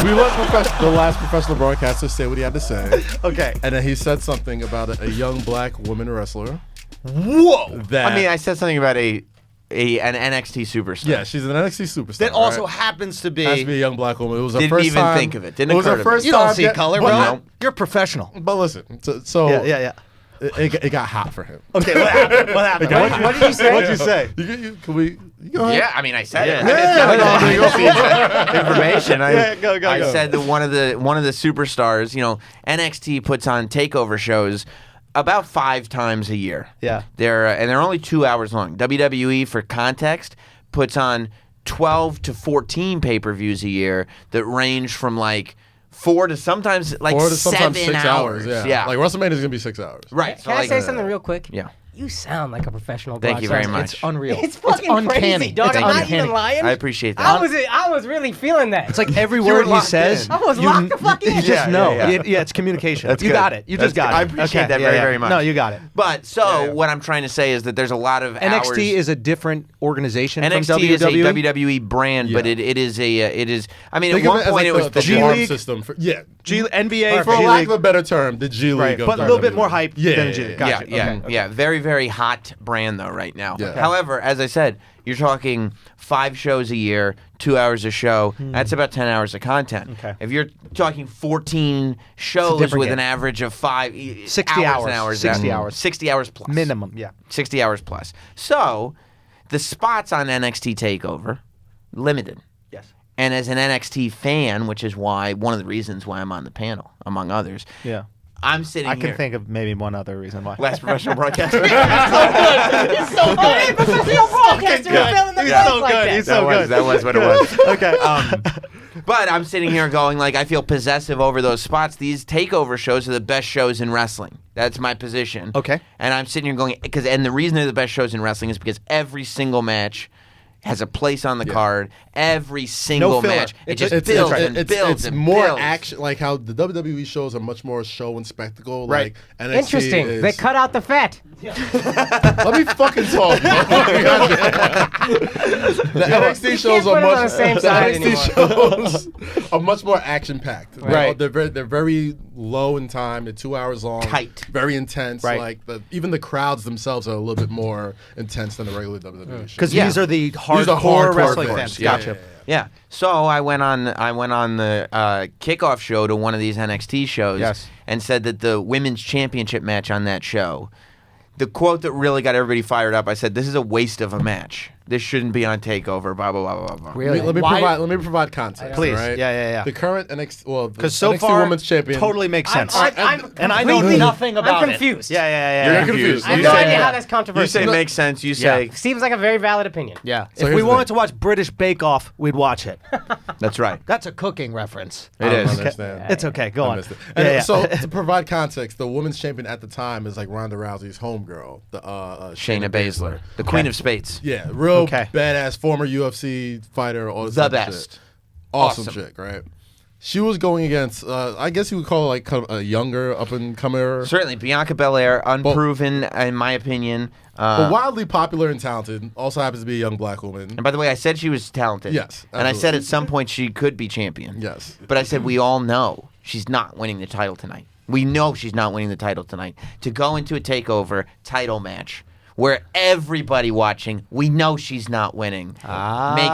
we let the last professional broadcaster say what he had to say. Okay. And then he said something about a young black woman wrestler. Whoa. I said something about an NXT superstar. Yeah, she's an NXT superstar. That also happens to be. Has to be a young black woman. It was her Didn't first even time. think of it. Didn't It was occur her to me. first You time. don't see color, but bro. no. You're a professional. But listen, so Yeah. it got hot for him. Okay, what happened? What happened? What did you say? What'd you say? Can we? You go ahead. Yeah, I mean, I said it. Yeah. Information. Go. I said that one of the superstars. NXT puts on takeover shows about 5 times a year. Yeah. They're only 2 hours long. WWE, for context, puts on 12 to 14 pay-per-views a year that range from like 4 to sometimes 7 6 hours. Yeah. Like WrestleMania is gonna be 6 hours. Right. Can I say something real quick? Yeah. You sound like a professional Thank you broadcaster. very much. It's unreal. It's fucking uncanny. crazy, dog. It's I'm not uncanny. even lying. I appreciate that. I was really feeling that. It's like every were word he locked says. in. I was locked the fuck in. You just Yeah, know. yeah. Yeah, it's communication. That's you good. got it. You just That's got good. it. I appreciate Okay, that yeah, very, yeah. very much. No, you got it. But what I'm trying to say is that there's a lot of NXT hours. is a different organization NXT from WWE. is a WWE brand, but Yeah. it is. I mean, Think at of one it as point like it was the G farm League. system. NBA For G lack League. of a better term, the G League. Right, of but a little bit WWE. more hype Yeah, than yeah, G yeah. League. Gotcha. Yeah. Very, very hot brand though right now. Yeah. However, as I said, you're talking 5 shows a year, 2 hours a show. That's about 10 hours of content. Okay. If you're talking 14 shows different with game. an average of 60 hours. 60 hours. 60 hours plus. Minimum, yeah. 60 hours plus. So, the spots on NXT TakeOver, limited. Yes. And as an NXT fan, which is one of the reasons why I'm on the panel, among others, Yeah. I'm sitting I here. can think of maybe one other reason why. Last professional broadcaster. He's so good. Professional broadcaster. You're filling the He's blanks so like good. that. He's so good. That was what it was. Okay. But I'm sitting here going like I feel possessive over those spots. These takeover shows are the best shows in wrestling. That's my position. Okay. And I'm sitting here going and the reason they're the best shows in wrestling is because every single match has a place on the card. Every single filler. match. It just It's builds and builds It's and more builds. action, like how the WWE shows are much more show and spectacle. Right. Like NXT Interesting. is- They cut out the fat. Let me fucking talk. Bro. The NXT You shows can't are put 'em much. on the same the side NXT shows are much more action packed. Right. They're very low in time. They're 2 hours long. Tight. Very intense. Right. Like even the crowds themselves are a little bit more intense than the regular WWE shows. Because Yeah. these are the These are hardcore wrestling fans. fans. Yeah, Gotcha. yeah, yeah. Yeah. So I went on the kickoff show to one of these NXT shows Yes. and said that the women's championship match on that show, the quote that really got everybody fired up, I said, "This is a waste of a match. This shouldn't be on TakeOver." Blah blah blah blah blah. Really? Let me provide context. Please. Right? Yeah. The current NXT, the Because so NXT far, Women's Champion totally makes sense. I'm and I know completely- nothing about I'm it. confused. Yeah. You're confused. I have You no say- idea how that's controversial. You say makes sense. You say Seems like a very valid opinion. Yeah. So If here's we the wanted thing. to watch British Bake Off, we'd watch it. that's right. That's a cooking reference. It I don't is. understand. It's okay. Go I on. missed it. And Yeah. So to provide context, the women's champion at the time is like Ronda Rousey's homegirl, the Shayna Baszler, the Queen of Spades. Yeah, real Okay. badass former UFC fighter. All this The type of best. shit. Awesome Awesome. chick, right? She was going against, I guess you would call it like kind of a younger up and comer, Certainly, Bianca Belair, unproven in my opinion. but wildly popular and talented. Also happens to be a young black woman. And by the way, I said she was talented. Yes, And I said absolutely. at some point she could be champion. Yes. But I said we all know she's not winning the title tonight. We know she's not winning the title tonight. To go into a takeover title match where everybody watching, we know she's not winning, makes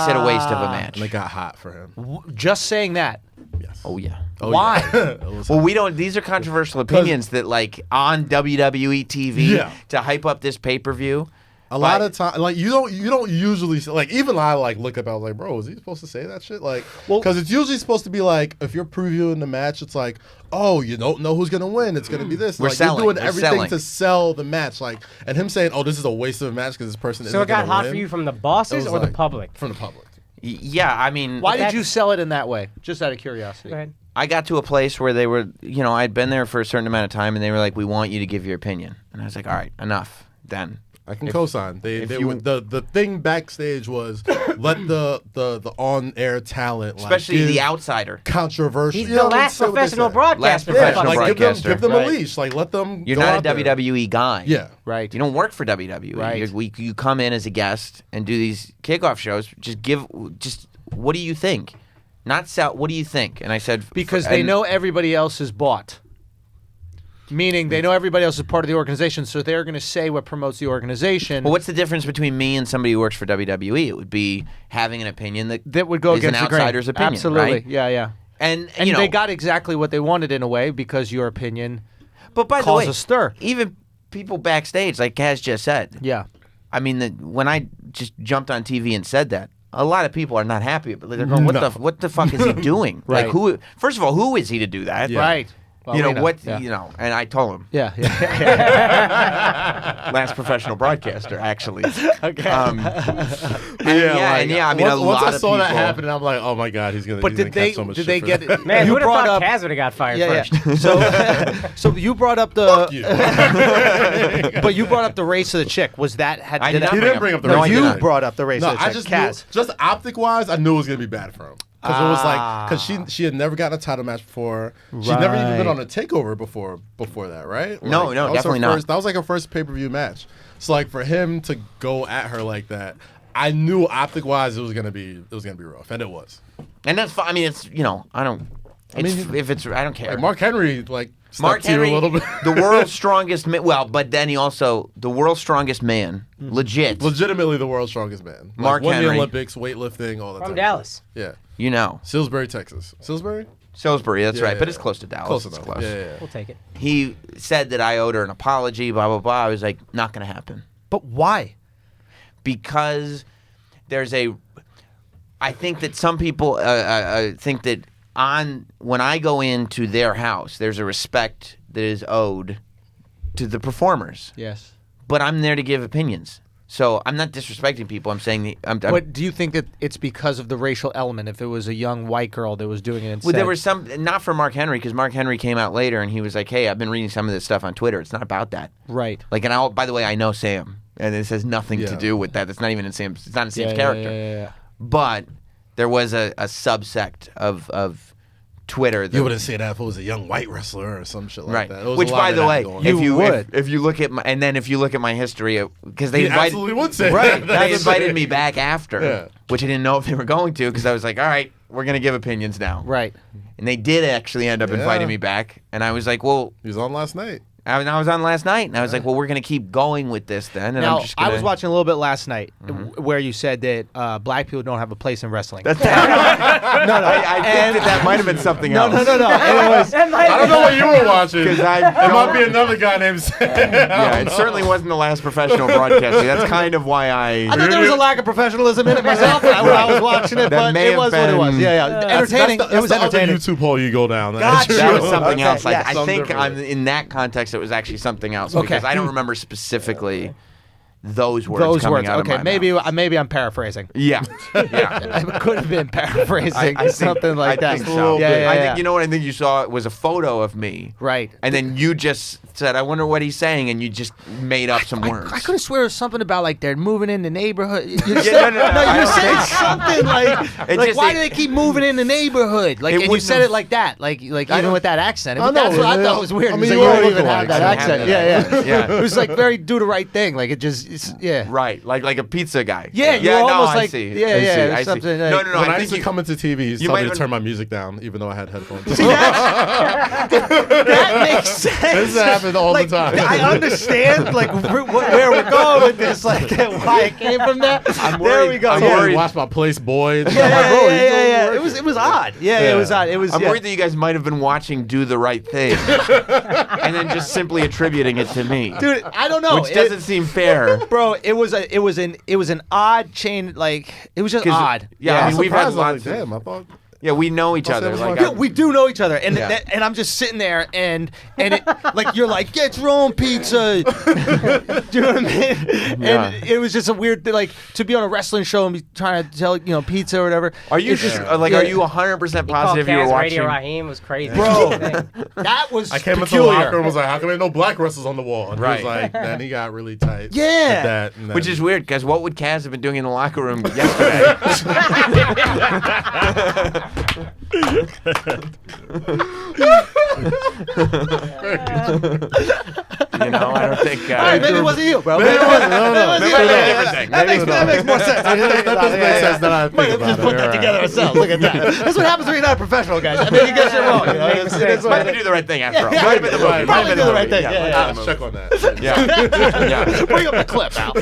it a waste of a match. And it got hot for him. Just saying that. Yes. Oh yeah. Why? Well, we don't. These are controversial opinions that, like, on WWE TV Yeah. to hype up this pay-per-view. A lot of time, like you don't usually like. Even I like looked up. I was like, bro, is he supposed to say that shit? Like, because it's usually supposed to be like, if you're previewing the match, it's like, oh, you don't know who's gonna win. It's gonna be this. We're like, selling. You're doing We're everything selling. to sell the match. Like, and him saying, oh, this is a waste of a match because this person So isn't it got gonna hot win. for you from the It bosses was or the like, public? From the public. Yeah, I mean, Why did That- you sell it in that way? Just out of curiosity. Go ahead. I got to a place where they were, I'd been there for a certain amount of time, and they were like, "We want you to give your opinion," and I was like, "All right, enough." Then I can co-sign. They you- were, the thing backstage was let the on-air talent, especially like, the give outsider. controversial. He's you the know, last say what they professional say. broadcaster. Last for professional fuck's sake. broadcaster. Give them Right. a leash. Like let them. You're go not out a there. WWE guy. Yeah. Right. You don't work for WWE. Right. You come in as a guest and do these kickoff shows. Just what do you think? Not sell. What do you think? And I said Because they know everybody else is bought. Meaning they know everybody else is part of the organization, so they're going to say what promotes the organization. Well, what's the difference between me and somebody who works for WWE? It would be having an opinion that would go is against an the grain. outsider's opinion. Absolutely. Right? Yeah. And you know, they got exactly what they wanted in a way because your opinion but by the caused way, a stir. Even people backstage, like Kaz just said. Yeah. I mean, when I just jumped on TV and said that, a lot of people are not happy. But they're going, what the fuck is he doing? Right. Like, who? First of all, who is he to do that? Yeah. Right. Well, You know we know. what? Yeah. You know, and I told him. Yeah. Last professional broadcaster, actually. Okay. I mean, once, a lot I of saw that people- happen, I'm like, oh my god, he's gonna. But he's did gonna they? catch so much Did shit they for get? that. Man, you who would have brought thought up. Kaz would have got fired Yeah. first? So you brought up the. Fuck you. But you brought up the race of the chick. Was that? I did not He didn't bring up the No, race. you No, brought up the race No, of the I chick. just Kaz. knew, just optic wise, I knew it was gonna be bad for him because it was like because she had never gotten a title match before. She'd never even been Right. on a takeover before that, right? No, Like, no, that was her definitely not. first- That was like her first pay-per-view match. So like for him to go at her like that, I knew optic wise it was gonna be rough, and it was. And that's fine. I mean, it's I don't. mean, if it's I don't care. Like Mark Henry stepped Mark to you Henry, a little bit. the world's strongest man. Well, but then he also the world's strongest man, legitimately the world's strongest man. Like, Mark won Henry. the Olympics, weightlifting, all that. From type of Dallas. shit. Yeah, You know, Salisbury, Texas. Salisbury. Salisbury. That's Yeah, right, but yeah. it's close to Dallas. Close It's enough. close. Yeah. We'll take it. He said that I owed her an apology. Blah blah blah. I was like, not going to happen But why? because there's a. I think that some people think that when I go into their house, there's a respect that is owed to the performers. Yes. But I'm there to give opinions. So I'm not disrespecting people. I'm saying But do you think that it's because of the racial element? If it was a young white girl that was doing it instead? well, there was some not for Mark Henry because Mark Henry came out later and he was like, "Hey, I've been reading some of this stuff on Twitter. It's not about that." Right. Like, and by the way, I know Sam, and this has nothing to Yeah. do with that. It's not even in Sam's. It's not in Sam's Yeah, character. yeah. But there was a subsect of Twitter. That, You wouldn't say that if it was a young white wrestler or some shit like right. that. There was Which, a lot by of the that way, going on. if you would. if you look at if you look at my history, because they He invited absolutely would say right, that. they invited me back after, Yeah. which I didn't know if they were going to because I was like, all right, we're gonna give opinions now, Right. and they did actually end up Yeah. inviting me back, and I was like, well. He was on last night. I was on last night, and I was like, well, we're going to keep going with this then. And Now, I'm just gonna... I was watching a little bit last night where you said that black people don't have a place in wrestling. I think that might have been something else. No. And it was, I don't know what you were watching. Because It might be another guy named Sam. Yeah, it certainly wasn't the last professional broadcasting. That's kind of why I thought there was a lack of professionalism in it myself when I was watching it, That but may it have was what it was. been- Yeah. Entertaining. That's it was the other entertaining. YouTube hole you go down. Gotcha. that was something Okay, else. Like, yes. I Something think different. in that context, it was actually something else Okay. because I don't remember specifically those words Those coming words. out Okay, of my maybe mouth. maybe I'm paraphrasing. Yeah, yeah. It could have been paraphrasing I think- something like I that. think so. Yeah. I think you know what I think you saw was a photo of me, Right. and then you just said, "I wonder what he's saying," and you just made up some words. I could have swear it was something about like they're moving in the neighborhood. You no, said, no, I you don't said think- something like just- why do they keep moving in the neighborhood? Like, It and you wouldn't said have- it like that, like even don't- with that accent. I know, That's what I yeah. thought was weird. I I mean, mean, you you all don't look even have alike, that so I accent. have Yeah. that. Yeah. It was like very do the right thing. Like yeah. Right, like a pizza guy. Yeah, you yeah, were no, almost I like- see. yeah, I see, yeah, I see. something No, like- no, no. When I I used think to come into TV, he's you telling me might to turn my music down, even though I had headphones. That makes sense. This happened all the time. I understand like where we're going with this, like why it came from that. I'm There worried- we go. I'm Yeah. worried. Watch my place, boy. And Yeah, I'm like, bro, you doing yeah. work? It was odd. Yeah, it was odd. It was. I'm yeah. worried that you guys might have been watching Do the Right Thing, and then just simply attributing it to me, Dude, I don't know. which doesn't seem fair. Bro, it was an odd chain. Like it was just 'Cause- odd. yeah, I I'm mean, we've had surprised. I'm lots like, of- damn, I thought. Yeah, we know each other. was Like, like- Yeah, we do know each other, and Yeah. and I'm just sitting there, and it, like you're like, get your own pizza. Do you know what I mean? Yeah. And it was just a weird thing, like to be on a wrestling show and be trying to tell pizza or whatever. are you It's just- like? yeah. Are you 100% He called positive you were Kaz watching? Radio Raheem was crazy. Bro, that was I came into the peculiar. locker room and was like, how come there no black wrestlers on the wall? And Right. he was like, then he got really tight. Yeah. At that, and Which then- is weird because what would Kaz have been doing in the locker room yesterday? You know, I don't think. All right, maybe it wasn't you, bro. Maybe it wasn't. No, no. Maybe Maybe it it was a wasn't. different thing. That makes more sense. That does make sense than I think Might have about just it. put You're that right. together ourselves. Look at that. That's what happens when you're not a professional, guys. I mean, you get shit wrong. You know? It's Might have been do the right thing after all. Yeah, Might have been the movie. right. Might have Probably been do the movie. right thing. Yeah, yeah, Let's check on that. Yeah. Yeah. Bring up the clip, Al.